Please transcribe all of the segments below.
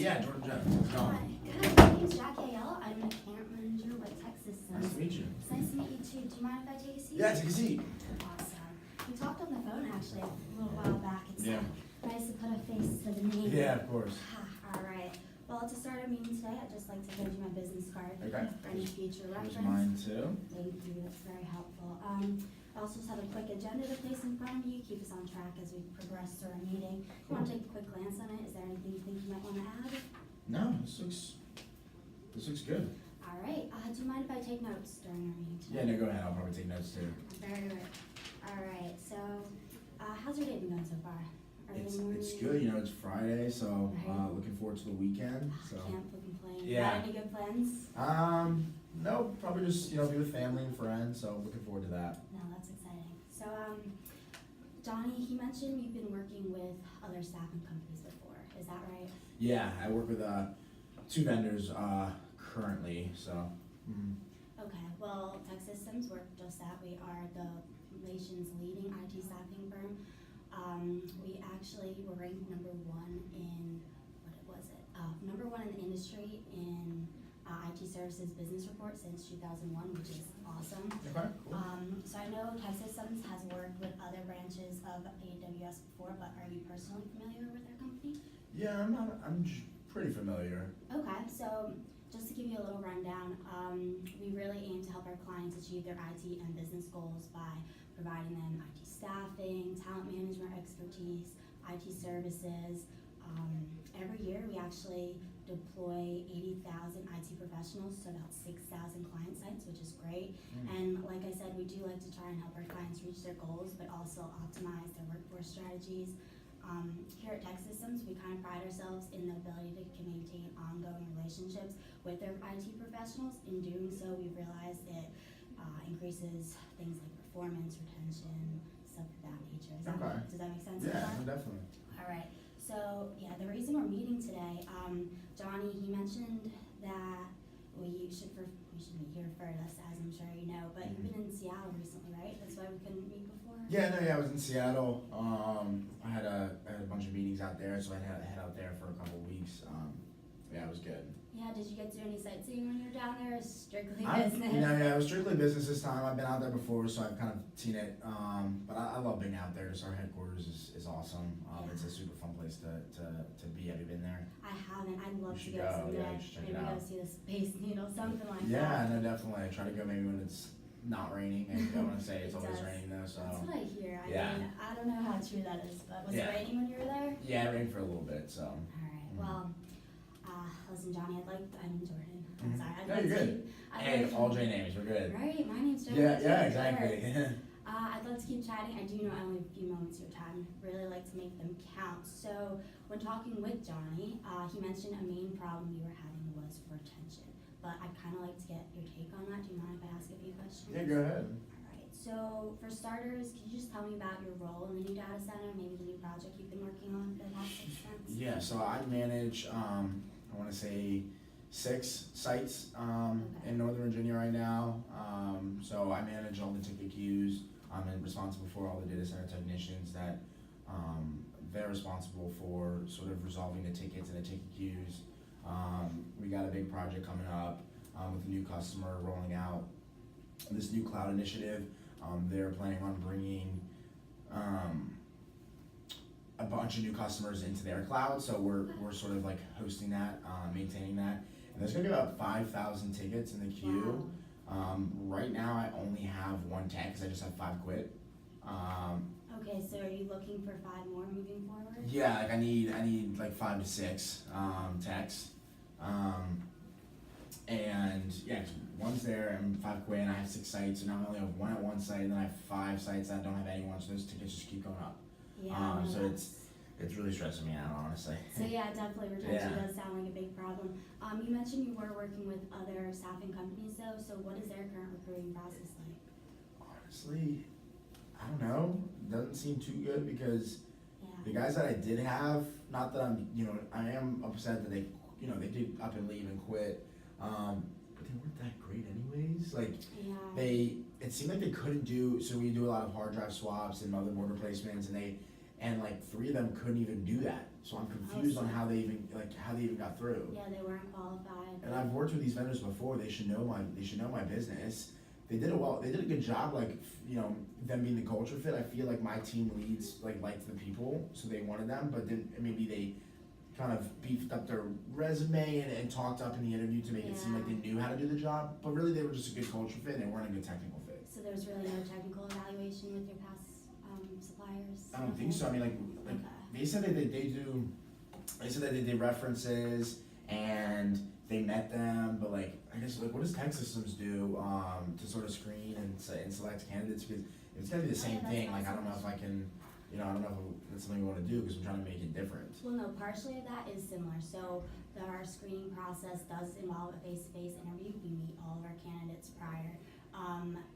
Yeah, Jordan Jones. How's it Hi, going? good. My name's Jackie Ayala. I'm an account manager with TEKsystems. Nice to meet you. It's nice to meet you too. Do you mind if I take a seat? Yeah, take a seat. Awesome. We talked on the phone actually a little while back. It's nice to put a face to the name. Yeah, of course. All right. Well, to start our meeting today, I'd just like to hand you my business card Okay. for any future Here's reference. mine too. Thank you. That's very helpful. I also just have a quick agenda to place in front of you, keep us on track as we progress through our meeting. If you want to take a quick glance on it, is there anything you think you might want to add? No, this looks good. All right. Do you mind if I take notes during our meeting Yeah, today? no, go ahead. I'll probably take notes too. Very good. All right. So, how's your day been going so far? It's good. You know, it's Friday, so Right. looking forward to the weekend. So Can't complain. Yeah. Got any good plans? no, probably just be with family and friends. So looking forward to that. No, that's exciting. So, Johnny, he mentioned you've been working with other staffing companies before. Is that right? Yeah, I work with two vendors currently. So. Okay. Well, TEKsystems, we're just that. We are the nation's leading IT staffing firm. We actually were ranked number one in number one in the industry in IT services business report since 2001, which is awesome. Okay. Cool. So I know TEKsystems has worked with other branches of AWS before, but are you personally familiar with their company? Yeah, I'm pretty familiar. Okay, so just to give you a little rundown, we really aim to help our clients achieve their IT and business goals by providing them IT staffing, talent management expertise, IT services. Every year we actually deploy 80,000 IT professionals to about 6,000 client sites, which is great. And like I said, we do like to try and help our clients reach their goals, but also optimize their workforce strategies. Here at TEKsystems, we kind of pride ourselves in the ability to maintain ongoing relationships with their IT professionals. In doing so, we've realized it increases things like performance, retention, stuff of that nature. Does that make sense? Yeah, So far? definitely. All right. So yeah, the reason we're meeting today, Johnny, he mentioned that we should meet here first, as I'm sure you know. But you've been in Seattle recently, right? That's why we couldn't meet before. Yeah, I was in Seattle. I had a bunch of meetings out there, so I had to head out there for a couple of weeks. Yeah, it was good. Yeah. Did you get to do any sightseeing when you were down there? Or strictly Yeah, business. it was strictly business this time. I've been out there before, so I've kind of seen it. But I love being out there. Just our headquarters is awesome. It's a super fun place to be. Have you been there? I haven't. I'd love You to should go go. someday. Yeah, you should check it Maybe out. go see the Space Needle, something like that. Yeah, no, definitely. I try to go maybe when it's not raining. I don't want to say it's It always does. raining though. So That's what I hear. Yeah. I mean, I don't know how true that is, but was Yeah. it raining when you were there? yeah, it rained for a little bit. So. All right. Well, listen, Johnny. I'm Jordan. I'm Mhm. sorry. No, you're good. Hey, all J names, we're good. Right. My name's Jordan. Yeah, exactly. I'd love to keep chatting. I do know I only have a few moments of your time. Really like to make them count. So when talking with Johnny, he mentioned a main problem you were having was retention. But I'd kind of like to get your take on that. Do you mind if I ask a few questions? Yeah, go ahead. Alright, so for starters, could you just tell me about your role in the new data center, maybe the new project you've been working on for the past 6 months? Yeah, so I manage, I want to say 6 sites in Northern Virginia right now. So I manage all the ticket queues. I'm responsible for all the data center technicians that they're responsible for sort of resolving the tickets and the ticket queues. We got a big project coming up with a new customer rolling out this new cloud initiative. They're planning on bringing a bunch of new customers into their cloud, so we're sort of like hosting that, maintaining that. And there's gonna be about 5,000 tickets in the queue. Wow. Right now I only have 1 tech because I just have 5 quit. Okay, so are you looking for 5 more moving forward? Yeah, like I need like 5 to 6 techs. And yeah, 1's there and 5 quit, and I have 6 sites, so now I only have 1 at one site, and then I have 5 sites that don't have anyone, so those tickets just keep going up. Yeah. So it's really stressing me out, honestly. So yeah, definitely retention Yeah. does sound like a big problem. You mentioned you were working with other staffing companies though, so what is their current recruiting process like? Honestly, I don't know. Doesn't seem too good because the Yeah. guys that I did have, not that I am upset that they did up and leave and quit, but they weren't that great anyways. Like, Yeah. it seemed like they couldn't do, so we do a lot of hard drive swaps and motherboard replacements, and and like 3 of them couldn't even do that. So I'm confused on how they even got through. Yeah, they weren't qualified. And I've worked with these vendors before. They should know my business. They did a good job, like, you know, them being the culture fit. I feel like my team leads liked the people, so they wanted them, but then maybe they kind of beefed up their resume and talked up in the interview to make it seem like they knew how to do the job, but really they were just a good culture fit and they weren't a good technical fit. So there was really no technical evaluation with your past suppliers? I don't think so. I mean, like Okay. they said that they said that they did references and they met them, but like I guess like what does TEKsystems do to sort of screen and select candidates? Because it's gotta be the same thing. Like I don't know if I can, you know, I don't know if that's something we want to do because I'm trying to make it different. Well, no, partially of that is similar. So our screening process does involve a face-to-face interview. We meet all of our candidates prior,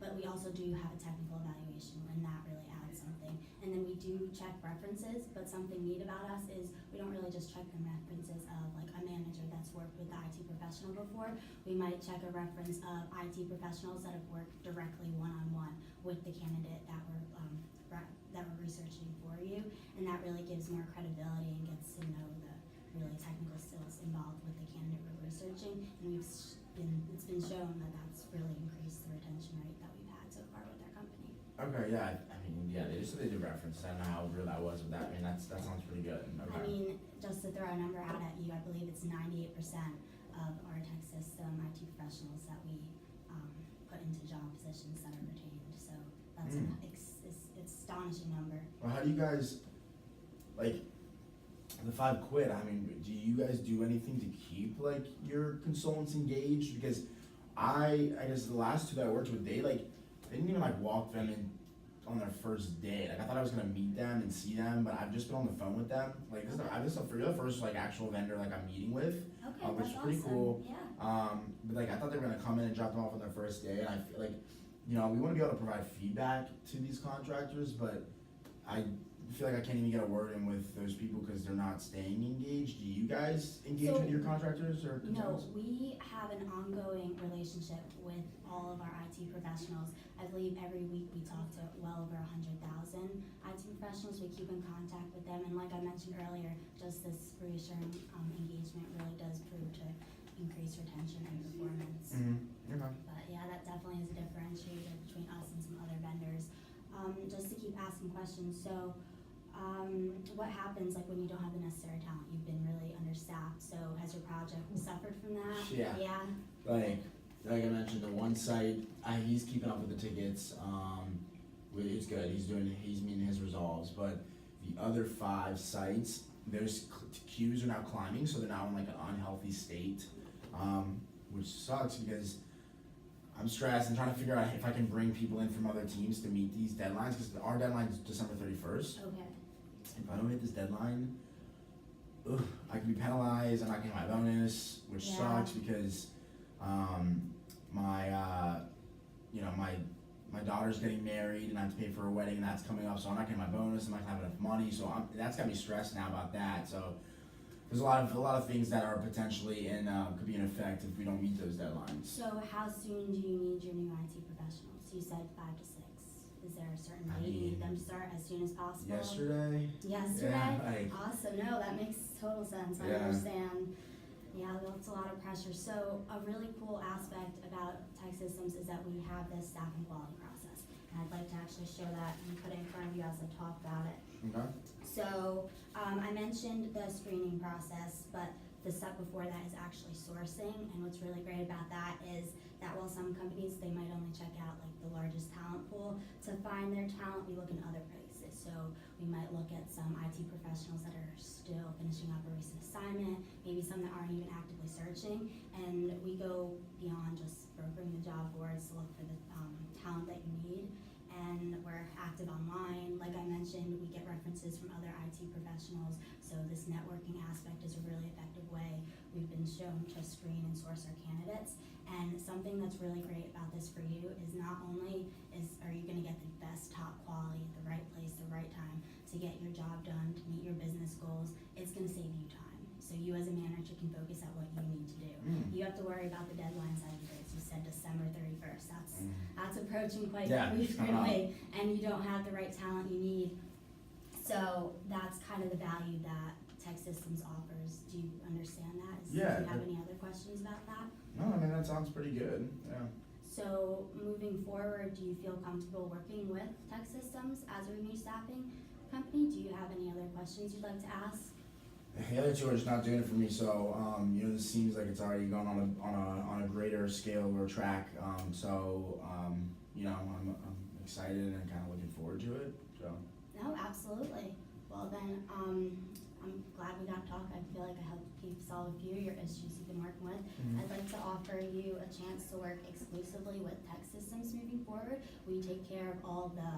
but we also do have a technical evaluation, and that really adds something. And then we do check references, but something neat about us is we don't really just check the references of like a manager that's worked with the IT professional before. We might check a reference of IT professionals that have worked directly one-on-one with the candidate that we're researching for you, and that really gives more credibility and gets to know the really technical skills involved with the candidate we're researching, and it's been shown that that's really increased the retention rate that we've had so far with our company. Okay, yeah, I mean, yeah, they just said they did references. I don't know how real that was with that. I mean, that sounds pretty good. Okay. I mean, just to throw a number out at you, I believe it's 98% of our TEKsystem IT professionals that we put into job positions that are retained. So that's an astonishing number. Well, how do you guys, like, the 5 quit? I mean, do you guys do anything to keep like your consultants engaged? Because I guess the last 2 that I worked with, they didn't even like walk them in on their first day. Like I thought I was gonna meet them and see them, but I've just been on the phone with them. Like you're the first like actual vendor like I'm meeting with, Okay, which is that's pretty awesome. cool. Yeah. But like I thought they were gonna come in and drop them off on their first day, and I feel like, you know, we want to be able to provide feedback to these contractors, but I feel like I can't even get a word in with those people because they're not staying engaged. Do you guys engage with your contractors or consultants? No, we have an ongoing relationship with all of our IT professionals. I believe every week we talk to well over 100,000 IT professionals. We keep in contact with them, and like I mentioned earlier, just this reassuring engagement really does prove to increase retention and performance. Mm-hmm. Okay. But yeah, that definitely is a differentiator between us and some other vendors. Just to keep asking questions, so what happens like when you don't have the necessary talent? You've been really understaffed, so has your project suffered from that? Yeah. Yeah. Like I mentioned, the one site, he's keeping up with the tickets. It's good. He's meeting his resolves. But the other 5 sites, those queues are now climbing, so they're now in like an unhealthy state, which sucks because I'm stressed and trying to figure out if I can bring people in from other teams to meet these deadlines, because our deadline is December 31st. Okay. If I don't hit this deadline, I can be penalized and I can get my bonus, which sucks because my daughter's getting married and I have to pay for her wedding, and that's coming up, so I'm not getting my bonus. I'm not gonna have enough money, so that's got me stressed now about that. So there's a lot of things that are potentially could be in effect if we don't meet those deadlines. So how soon do you need your new IT professionals? You said 5 to 6. Is there a certain date you need them to start as soon as possible? Yesterday. Yesterday? Awesome. No, that makes total sense. I Yeah. understand. Yeah, that's a lot of pressure. So a really cool aspect about TEKsystems is that we have this staffing quality process. And I'd like to actually show that and put it in front of you as I talk about it. Okay. So I mentioned the screening process, but the step before that is actually sourcing. And what's really great about that is that while some companies, they might only check out like the largest talent pool, to find their talent, we look in other places. So we might look at some IT professionals that are still finishing up a recent assignment, maybe some that aren't even actively searching, and we go beyond just brokering the job boards to look for the talent that you need. And we're active online. Like I mentioned, we get references from other IT professionals, so this networking aspect is a really effective way we've been shown to screen and source our candidates. And something that's really great about this for you is not only are you gonna get the best top quality at the right place, the right time to get your job done, to meet your business goals, it's gonna save you time. So you as a manager can focus on what you need to do. You have to worry about the deadline side of it. As you said, December 31st. That's approaching quite frequently, and you don't have the right talent you need. So that's kind of the value that TEKsystems offers. Do you understand that? Yeah. Do you have any other questions about that? No, I mean, that sounds pretty good, yeah. So moving forward, do you feel comfortable working with TEKsystems as a new staffing company? Do you have any other questions you'd like to ask? The other two are just not doing it for me, so, this seems like it's already going on a greater scale or track, I'm excited and kinda looking forward to it, so. No, absolutely. Well then, I'm glad we got to talk. I feel like I helped you solve a few of your issues you've been working with. I'd like to offer you a chance to work exclusively with TEKsystems moving forward. We take care of all the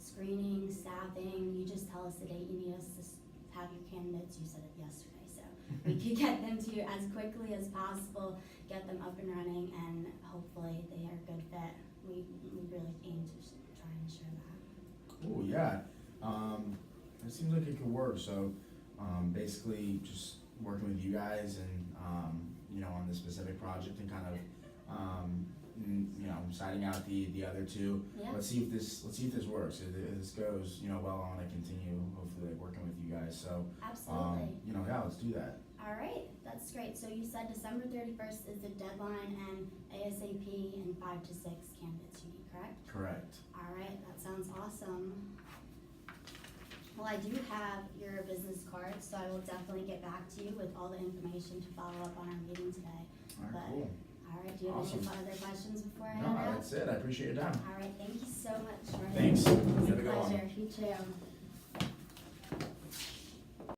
screening, staffing. You just tell us the date you need us to have your candidates. You said it yesterday, so we can get them to you as quickly as possible, get them up and running, and hopefully they are a good fit. We really aim to try and ensure that. Cool, yeah. It seems like it could work, so, basically just working with you guys and, on this specific project and kind of, siding out the other two. Yeah. Let's see if this works. If this goes, well, I wanna continue hopefully like working with you guys, so, Absolutely. yeah, let's do that. All right, that's great. So you said December 31st is the deadline and ASAP and 5 to 6 candidates you need, correct? Correct. All right, that sounds awesome. Well, I do have your business card, so I will definitely get back to you with all the information to follow up on our meeting today. Alright, But- cool. All right, do you have Awesome. any other questions before I head No, out? that's it. I appreciate your time. All right, thank you so much, Jordan. Thanks. It was You a have a good one. pleasure. You too.